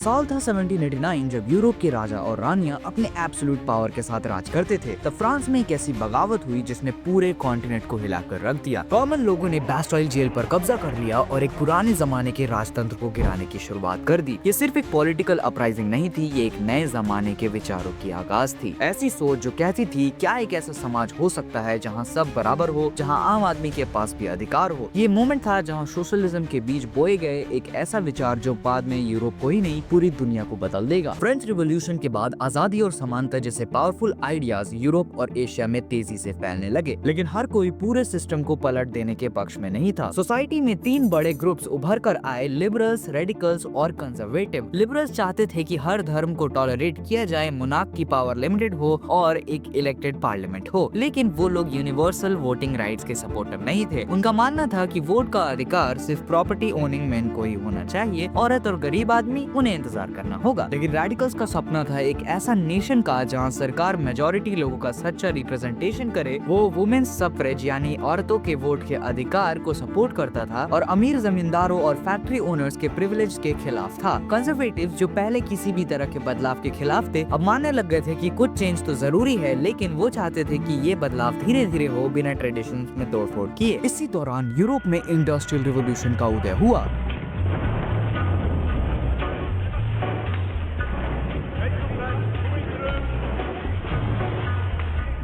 साल था 1789 जब यूरोप के राजा और रानियां अपने एब्सोल्यूट पावर के साथ राज करते थे। तब फ्रांस में एक ऐसी बगावत हुई जिसने पूरे कॉन्टिनेंट को हिलाकर रख दिया। कॉमन लोगों ने बास्टाइल जेल पर कब्जा कर लिया और एक पुराने जमाने के राजतंत्र को गिराने की शुरुआत कर दी। ये सिर्फ एक पॉलिटिकल अपराइजिंग नहीं थी, ये एक नए जमाने के विचारों की आगाज थी। ऐसी सोच जो कहती थी क्या एक ऐसा समाज हो सकता है जहाँ सब बराबर हो, जहाँ आम आदमी के पास भी अधिकार हो। ये मोमेंट था जहाँ सोशलिज्म के बीज बोए गए, एक ऐसा विचार जो बाद में यूरोप को ही नहीं पूरी दुनिया को बदल देगा। फ्रेंच रिवॉल्यूशन के बाद आजादी और समानता जैसे पावरफुल आइडियाज यूरोप और एशिया में तेजी से फैलने लगे, लेकिन हर कोई पूरे सिस्टम को पलट देने के पक्ष में नहीं था। सोसाइटी में तीन बड़े ग्रुप्स उभर कर आए, लिबरल्स, रेडिकल्स और कंजर्वेटिव। लिबरल्स चाहते थे कि हर धर्म को टॉलरेट किया जाए, मोनार्क की पावर लिमिटेड हो और एक इलेक्टेड पार्लियामेंट हो, लेकिन वो लोग यूनिवर्सल वोटिंग राइट्स के सपोर्टर नहीं थे। उनका मानना था कि वोट का अधिकार सिर्फ प्रॉपर्टी ओनिंग मैन को ही होना चाहिए, औरत और गरीब आदमी उन्हें इंतजार करना होगा। लेकिन रेडिकल्स का सपना था एक ऐसा नेशन का जहां सरकार मेजॉरिटी लोगों का सच्चा रिप्रेजेंटेशन करे। वो वुमेन्स सफ्रेज यानी औरतों के वोट के अधिकार को सपोर्ट करता था और अमीर जमींदारों और फैक्ट्री ओनर्स के प्रिविलेज के खिलाफ था। कंजर्वेटिव जो पहले किसी भी तरह के बदलाव के खिलाफ थे, अब मानने लग गए थे कि कुछ चेंज तो जरूरी है, लेकिन वो चाहते थे कि ये बदलाव धीरे धीरे हो, बिना ट्रेडिशन में तोड़फोड़ किए। इसी दौरान यूरोप में इंडस्ट्रियल रिवॉल्यूशन का उदय हुआ।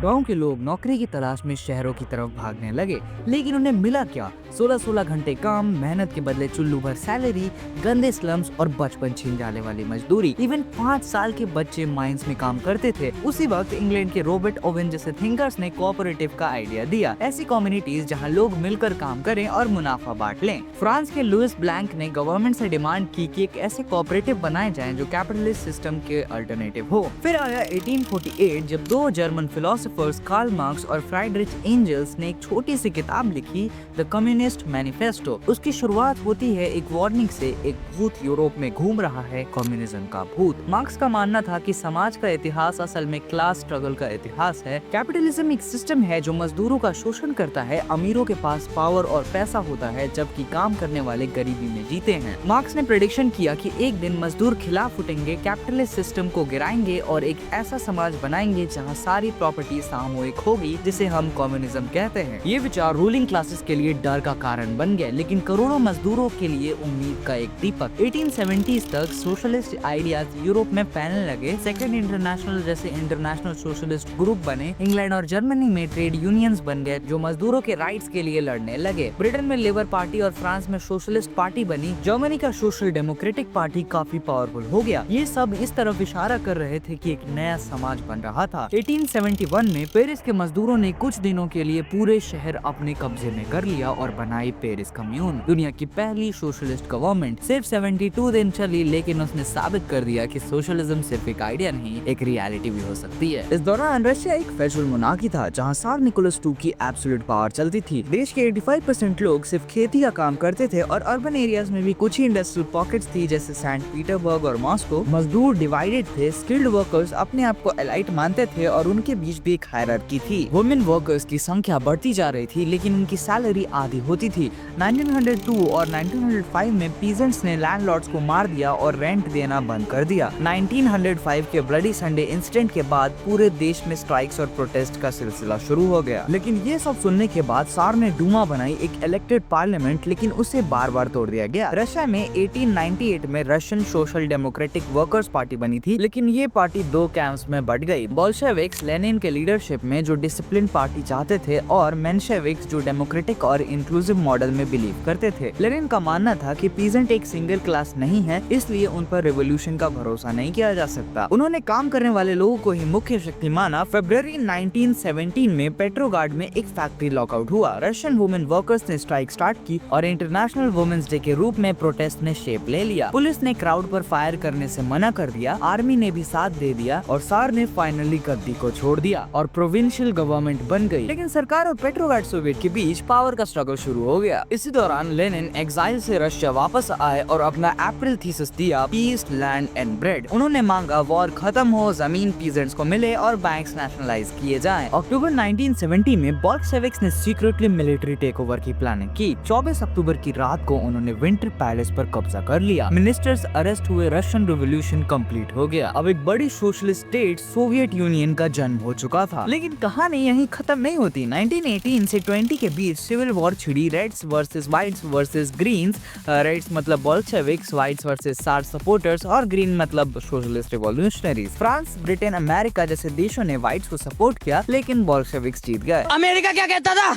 गांव के लोग नौकरी की तलाश में शहरों की तरफ भागने लगे, लेकिन उन्हें मिला क्या? 16-16 घंटे काम, मेहनत के बदले चुल्लू भर सैलरी, गंदे स्लम्स और बचपन छीन जाने वाली मजदूरी। इवन 5 साल के बच्चे माइंस में काम करते थे। उसी वक्त इंग्लैंड के रॉबर्ट ओवन जैसे थिंकर्स ने कोऑपरेटिव का आइडिया दिया, ऐसी कम्युनिटीज जहां लोग मिलकर काम करें और मुनाफा बांट लें। फ्रांस के लुइस ब्लैंक ने गवर्नमेंट से डिमांड की कि एक ऐसे कोऑपरेटिव बनाए जाएं जो कैपिटलिस्ट सिस्टम के अल्टरनेटिव हो। फिर आया 1848 जब दो जर्मन फिलोसोफर्स कार्ल मार्क्स और फ्राइडरिच एंजल्स ने एक छोटी सी किताब लिखी, द कम्युनिस्ट मैनिफेस्टो। उसकी शुरुआत होती है एक वार्निंग से, एक भूत यूरोप में घूम रहा है, कम्युनिज्म का भूत। मार्क्स का मानना था कि समाज का इतिहास असल में क्लास स्ट्रगल का इतिहास है। कैपिटलिज्म एक सिस्टम है जो मजदूरों का शोषण करता है, अमीरों के पास पावर और पैसा होता है जबकि काम करने वाले गरीबी में जीते हैं। मार्क्स ने प्रेडिक्शन किया कि एक दिन मजदूर खिलाफ उठेंगे, कैपिटलिस्ट सिस्टम को गिराएंगे और एक ऐसा समाज बनाएंगे जहाँ सारी प्रॉपर्टी सामूहिक होगी, जिसे हम कम्युनिज्म कहते हैं। ये विचार रूलिंग क्लासेस के लिए डर का कारण बन गया, लेकिन करोड़ों मजदूरों के लिए उम्मीद का एक दीपक। 1870s तक सोशलिस्ट आइडियाज यूरोप में फैलने लगे। सेकेंड इंटरनेशनल जैसे इंटरनेशनल सोशलिस्ट ग्रुप बने। इंग्लैंड और जर्मनी में ट्रेड यूनियंस बन गए जो मजदूरों के राइट्स के लिए लड़ने लगे। ब्रिटेन में लेबर पार्टी और फ्रांस में सोशलिस्ट पार्टी बनी। जर्मनी का सोशल डेमोक्रेटिक पार्टी काफी पावरफुल हो गया। ये सब इस तरफ इशारा कर रहे थे कि एक नया समाज बन रहा था। 1871 में पेरिस के मजदूरों ने कुछ दिनों के लिए पूरे शहर अपने कब्जे में कर लिया और बनाई पेरिस कम्यून, दुनिया की पहली सोशलिस्ट गवर्नमेंट। सिर्फ 72 दिन चली, लेकिन उसने साबित कर दिया कि सोशलिज्म सिर्फ एक आइडिया नहीं, एक रियलिटी भी हो सकती है। इस दौरान रशिया एक फेडरल मोनार्की था जहां सार निकोलस II की एब्सोल्यूट पावर चलती थी। देश के 85% लोग सिर्फ खेती का काम करते थे और अर्बन एरियाज में भी कुछ ही इंडस्ट्रियल पॉकेट्स थी जैसे सेंट पीटरबर्ग और मॉस्को। मजदूर डिवाइडेड थे, स्किल्ड वर्कर्स अपने आप को एलाइट मानते थे और उनके बीच भी एक हायरार्की थी। वुमेन वर्कर्स की संख्या बढ़ती जा रही थी, लेकिन उनकी सैलरी आधी होती थी। 1902 और 1905 में पीजेंट्स ने लैंडलॉर्ड्स को मार दिया और रेंट देना बंद कर दिया। 1905 के ब्लडी संडे इंसिडेंट के बाद पूरे देश में स्ट्राइक्स और प्रोटेस्ट का सिलसिला शुरू हो गया। लेकिन ये सब सुनने के बाद सार ने डूमा बनाई, एक इलेक्टेड पार्लियामेंट, लेकिन उसे बार बार तोड़ दिया गया। रशिया में 1898 में Russian social democratic workers party बनी थी, लेकिन ये पार्टी दो कैंप्स में बढ़ गई। बोल्शेविक्स लेनिन के लीडरशिप में जो डिसिप्लिन पार्टी चाहते थे और मेंशेविक्स जो डेमोक्रेटिक और इंक्लूसिव मॉडल में बिलीव करते थे। लेनिन का मानना था कि पीजेंट एक सिंगल क्लास नहीं है, इसलिए उन पर रिवॉल्यूशन का भरोसा नहीं किया जा सकता। उन्होंने काम करने वाले लोगों को ही मुख्य शक्ति माना। फरवरी 1917 में पेट्रोगार्ड में एक फैक्ट्री लॉकआउट हुआ। रशियन वुमेन वर्कर्स ने स्ट्राइक स्टार्ट की और इंटरनेशनल वुमेन्स डे के रूप में प्रोटेस्ट ने शेप ले लिया। पुलिस ने क्राउड पर फायर करने से मना कर दिया, आर्मी ने भी साथ दे दिया और सार ने फाइनली गद्दी को छोड़ दिया और प्रोविंशियल गवर्नमेंट बन गई। लेकिन सरकार और पेट्रोग्राड सोवियत के बीच पावर का स्ट्रगल शुरू हो गया। इसी दौरान लेनिन एग्जाइल से रशिया वापस आए और अपना अप्रैल थीसिस दिया, पीस, लैंड एंड ब्रेड। उन्होंने मांगा वॉर खत्म हो, जमीन पीजेंट्स को मिले और बैंक्स नेशनलाइज किए जाएं। अक्टूबर 1970 में बोल्शेविक्स ने सीक्रेटली मिलिट्री टेक ओवर की प्लानिंग की। 24 अक्टूबर की रात को उन्होंने विंटर पैलेस पर कब्जा कर लिया। मिनिस्टर्स अरेस्ट हुए, रशियन रिवॉल्यूशन कंप्लीट हो गया। अब एक बड़ी सोशलिस्ट स्टेट सोवियत यूनियन का जन्म हो चुका था। लेकिन कहानी यहीं खत्म नहीं होती। 1918 से 20 के बीच सिविल वॉर छिड़ी, reds versus whites versus greens. Reds मतलब Bolsheviks, whites versus tsar supporters और ग्रीन मतलब socialist revolutionaries. France, Britain, America जैसे देशों ने व्हाइट्स को सपोर्ट किया, लेकिन बोल्शेविक्स जीत गए। अमेरिका क्या कहता था?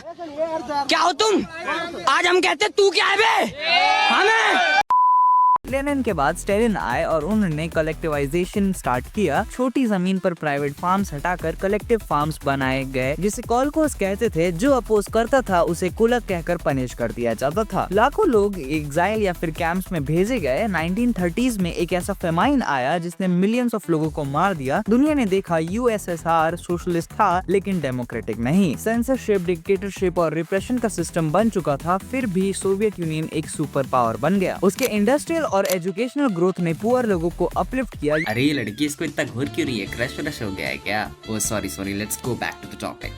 क्या हो तुम? आज हम कहते तू क्या है बे? हमें लेनिन के बाद स्टेलिन आए और उन्होंने कलेक्टिवाइजेशन स्टार्ट किया। छोटी जमीन पर प्राइवेट फार्म्स हटाकर कलेक्टिव फार्म्स बनाए गए, जिसे कॉलकोस कहते थे। जो अपोज करता था उसे कुलक कहकर पनिश कर दिया जाता था। लाखों लोग एग्जाइल या फिर कैंप्स में भेजे गए। 1930s में एक ऐसा फेमाइन आया जिसने मिलियंस ऑफ लोगों को मार दिया। दुनिया ने देखा यूएसएसआर सोशलिस्ट था लेकिन डेमोक्रेटिक नहीं। सेंसरशिप, डिक्टेटरशिप और रिप्रेशन का सिस्टम बन चुका था, फिर भी सोवियत यूनियन एक सुपर पावर बन गया। उसके इंडस्ट्रियल और एजुकेशनल ग्रोथ ने पुअर लोगों को अपलिफ्ट किया। अरे ये लड़की इसको इतना घूर क्यों रही है? क्रश व्रश हो गया है क्या? Oh sorry, let's go back to the topic.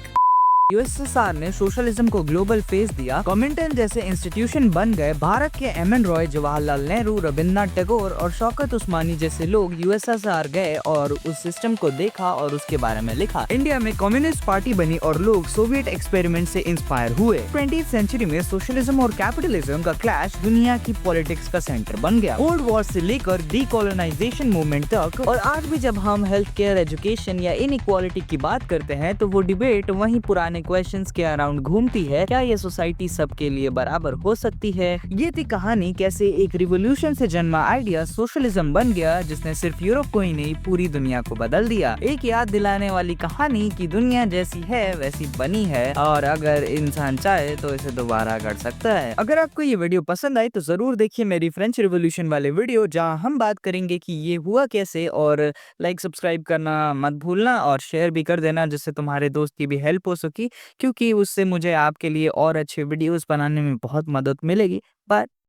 USSR ने सोशलिज्म को ग्लोबल फेस दिया। कॉमिंटेल जैसे इंस्टीट्यूशन बन गए। भारत के एम.एन. रॉय, जवाहरलाल नेहरू, रविंद्रनाथ टैगोर और शौकत उस्मानी जैसे लोग यूएसएसआर गए और उस सिस्टम को देखा और उसके बारे में लिखा। इंडिया में कम्युनिस्ट पार्टी बनी और लोग सोवियत एक्सपेरिमेंट से इंस्पायर हुए। 20th सेंचुरी में सोशलिज्म और कैपिटलिज्म का क्लैश दुनिया की पॉलिटिक्स का सेंटर बन गया। कोल्ड वॉर से लेकर डीकोलोनाइजेशन मूवमेंट तक। और आज भी जब हम हेल्थ केयर, एजुकेशन या इनइक्वालिटी की बात करते हैं तो वो डिबेट वही पुराने क्वेश्चंस के अराउंड घूमती है। क्या ये सोसाइटी सबके लिए बराबर हो सकती है? ये थी कहानी कैसे एक रिवॉल्यूशन से जन्मा आइडिया सोशलिज्म बन गया, जिसने सिर्फ यूरोप को ही नहीं पूरी दुनिया को बदल दिया। एक याद दिलाने वाली कहानी कि दुनिया जैसी है वैसी बनी है और अगर इंसान चाहे तो इसे दोबारा कर सकता है। अगर आपको ये वीडियो पसंद आई तो जरूर देखिए मेरी फ्रेंच रिवॉल्यूशन वाले वीडियो, जहाँ हम बात करेंगे कि ये हुआ कैसे। और लाइक सब्सक्राइब करना मत भूलना और शेयर भी कर देना, जिससे तुम्हारे दोस्त की भी हेल्प हो सके, क्योंकि उससे मुझे आपके लिए और अच्छे वीडियोस बनाने में बहुत मदद मिलेगी। बाय।